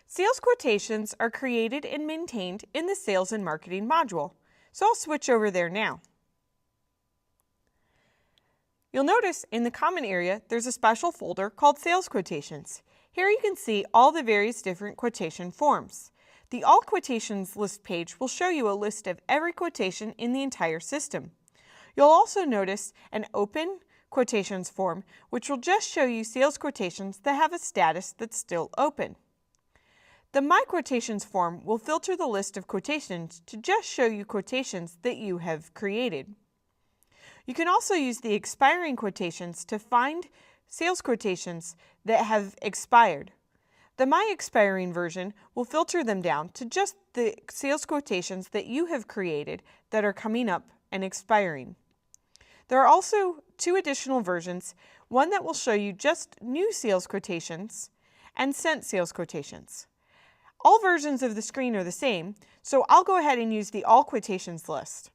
Sales quotations are created and maintained in the Sales and Marketing module, so I'll switch over there now. You'll notice in the Common area there's a special folder called Sales Quotations. Here you can see all the various different quotation forms. The All Quotations list page will show you a list of every quotation in the entire system. You'll also notice an Open Quotations form, which will just show you sales quotations that have a status that's still open. The My Quotations form will filter the list of quotations to just show you quotations that you have created. You can also use the Expiring Quotations to find sales quotations that have expired. The My Expiring version will filter them down to just the sales quotations that you have created that are coming up and expiring. There are also two additional versions, one that will show you just new sales quotations and sent sales quotations. All versions of the screen are the same, so I'll go ahead and use the All Quotations list.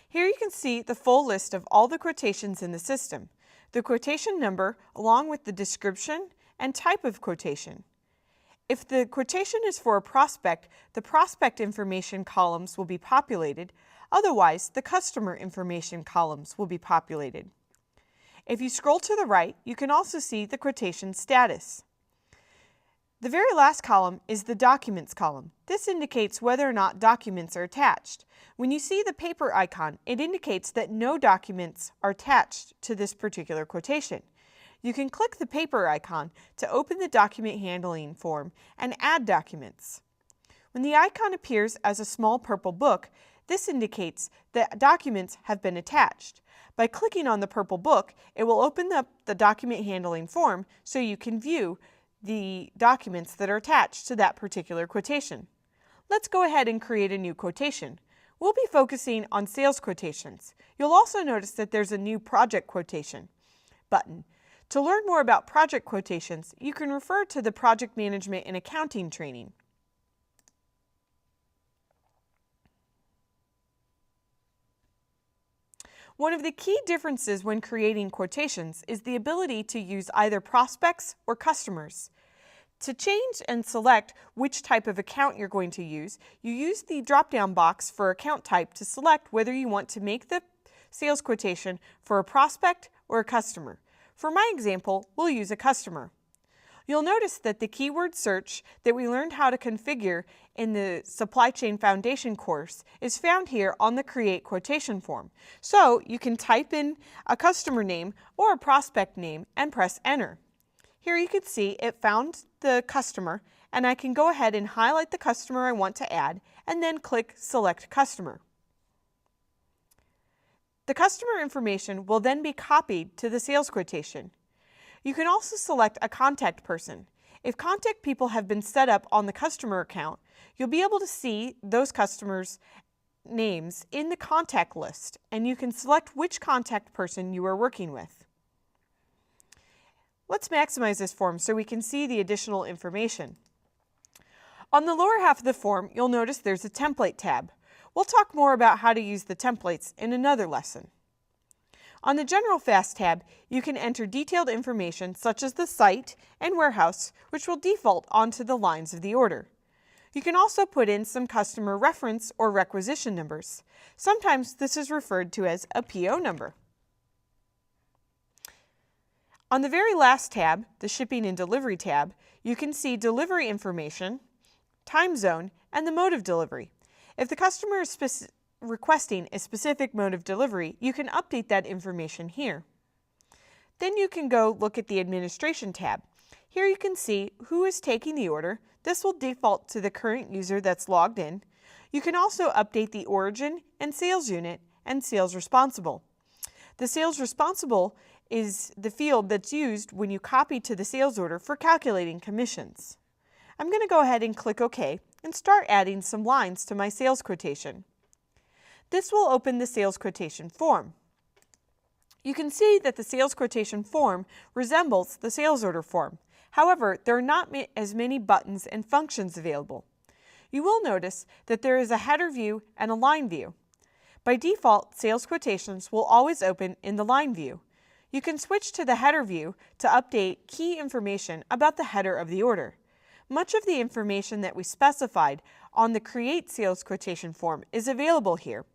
Here you can see the full list of all the quotations in the system, the quotation number along with the description and type of quotation. If the quotation is for a prospect, the prospect information columns will be populated. Otherwise, the customer information columns will be populated. If you scroll to the right, you can also see the quotation status. The very last column is the Documents column. This indicates whether or not documents are attached. When you see the paper icon, it indicates that no documents are attached to this particular quotation. You can click the paper icon to open the document handling form and add documents. When the icon appears as a small purple book, this indicates that documents have been attached. By clicking on the purple book, it will open up the document handling form so you can view the documents that are attached to that particular quotation. Let's go ahead and create a new quotation. We'll be focusing on sales quotations. You'll also notice that there's a new project quotation button. To learn more about project quotations, you can refer to the Project Management and Accounting training. One of the key differences when creating quotations is the ability to use either prospects or customers. To change and select which type of account you're going to use, you use the drop-down box for account type to select whether you want to make the sales quotation for a prospect or a customer. For my example, we'll use a customer. You'll notice that the keyword search that we learned how to configure in the Supply Chain Foundation course is found here on the Create Quotation form. So you can type in a customer name or a prospect name and press Enter. Here you can see it found the customer, and I can go ahead and highlight the customer I want to add and then click Select Customer. The customer information will then be copied to the sales quotation. You can also select a contact person. If contact people have been set up on the customer account, you'll be able to see those customers' names in the contact list, and you can select which contact person you are working with. Let's maximize this form so we can see the additional information. On the lower half of the form, you'll notice there's a Template tab. We'll talk more about how to use the templates in another lesson. On the General Fast tab, you can enter detailed information such as the site and warehouse, which will default onto the lines of the order. You can also put in some customer reference or requisition numbers. Sometimes this is referred to as a PO number. On the very last tab, the Shipping and Delivery tab, you can see delivery information, time zone, and the mode of delivery. If the customer is requesting a specific mode of delivery, you can update that information here. Then you can go look at the Administration tab. Here you can see who is taking the order. This will default to the current user that's logged in. You can also update the origin and sales unit and sales responsible. The sales responsible is the field that's used when you copy to the sales order for calculating commissions. I'm going to go ahead and click OK and start adding some lines to my sales quotation. This will open the sales quotation form. You can see that the sales quotation form resembles the sales order form. However, there are not as many buttons and functions available. You will notice that there is a header view and a line view. By default, sales quotations will always open in the line view. You can switch to the header view to update key information about the header of the order. Much of the information that we specified on the Create Sales Quotation form is available here,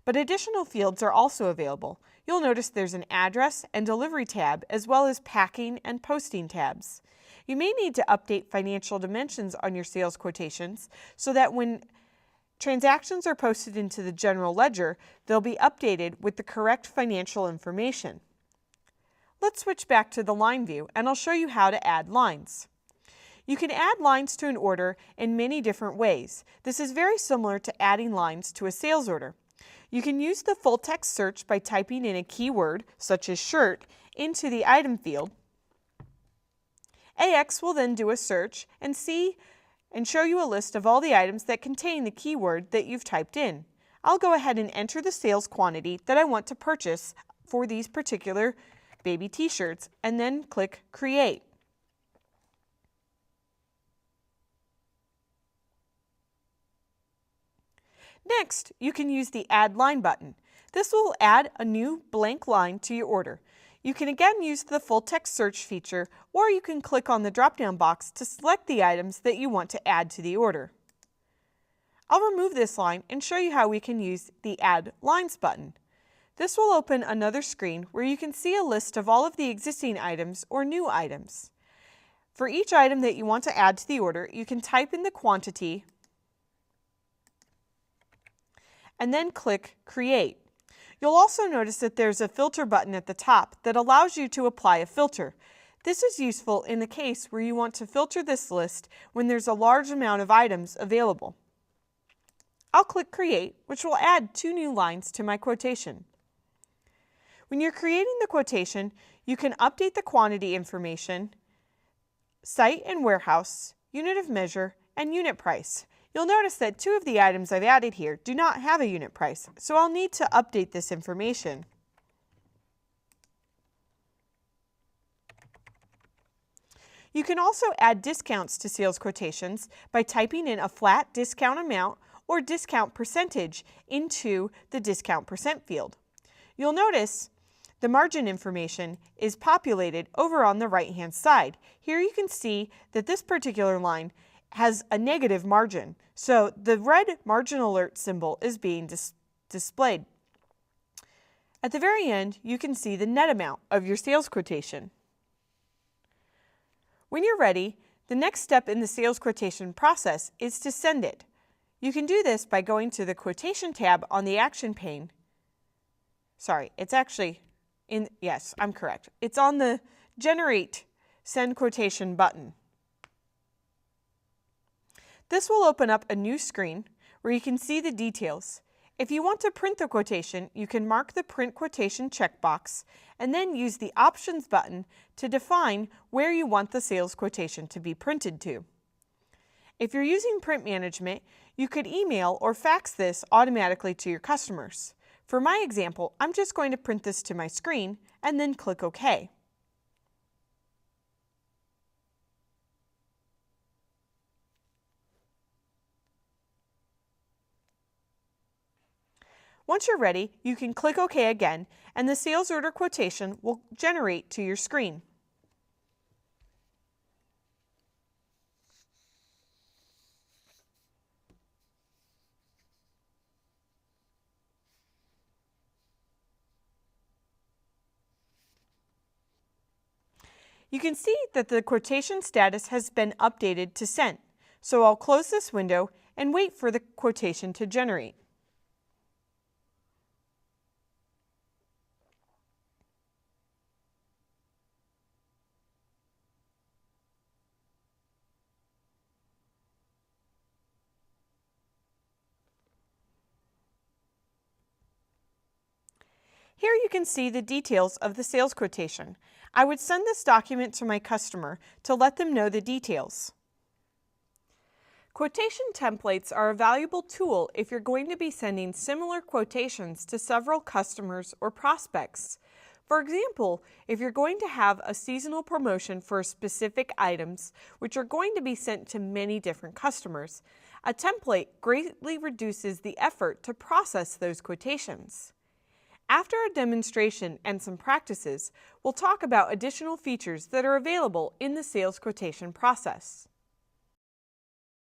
but additional fields are also available. You'll notice there's an address and delivery tab, as well as packing and posting tabs. You may need to update financial dimensions on your sales quotations so that when transactions are posted into the general ledger, they'll be updated with the correct financial information. Let's switch back to the line view, and I'll show you how to add lines. You can add lines to an order in many different ways. This is very similar to adding lines to a sales order. You can use the full text search by typing in a keyword, such as shirt, into the item field. AX will then do a search and show you a list of all the items that contain the keyword that you've typed in. I'll go ahead and enter the sales quantity that I want to purchase for these particular baby t-shirts and then click Create. Next, you can use the Add Line button. This will add a new blank line to your order. You can again use the full text search feature, or you can click on the drop-down box to select the items that you want to add to the order. I'll remove this line and show you how we can use the Add Lines button. This will open another screen where you can see a list of all of the existing items or new items. For each item that you want to add to the order, you can type in the quantity and then click Create. You'll also notice that there's a filter button at the top that allows you to apply a filter. This is useful in the case where you want to filter this list when there's a large amount of items available. I'll click Create, which will add 2 new lines to my quotation. When you're creating the quotation, you can update the quantity information, site and warehouse, unit of measure, and unit price. You'll notice that 2 of the items I've added here do not have a unit price, so I'll need to update this information. You can also add discounts to sales quotations by typing in a flat discount amount or discount percentage into the discount percent field. You'll notice the margin information is populated over on the right-hand side. Here you can see that this particular line has a negative margin, so the red margin alert symbol is being displayed. At the very end, you can see the net amount of your sales quotation. When you're ready, the next step in the sales quotation process is to send it. You can do this by going to the Quotation tab on the Action pane. Sorry, it's actually yes, I'm correct. It's on the Generate Send Quotation button. This will open up a new screen where you can see the details. If you want to print the quotation, you can mark the Print Quotation checkbox and then use the Options button to define where you want the sales quotation to be printed to. If you're using print management, you could email or fax this automatically to your customers. For my example, I'm just going to print this to my screen and then click OK. Once you're ready, you can click OK again, and the sales order quotation will generate to your screen. You can see that the quotation status has been updated to sent, so I'll close this window and wait for the quotation to generate. Here you can see the details of the sales quotation. I would send this document to my customer to let them know the details. Quotation templates are a valuable tool if you're going to be sending similar quotations to several customers or prospects. For example, if you're going to have a seasonal promotion for specific items, which are going to be sent to many different customers, a template greatly reduces the effort to process those quotations. After a demonstration and some practices, we'll talk about additional features that are available in the sales quotation process.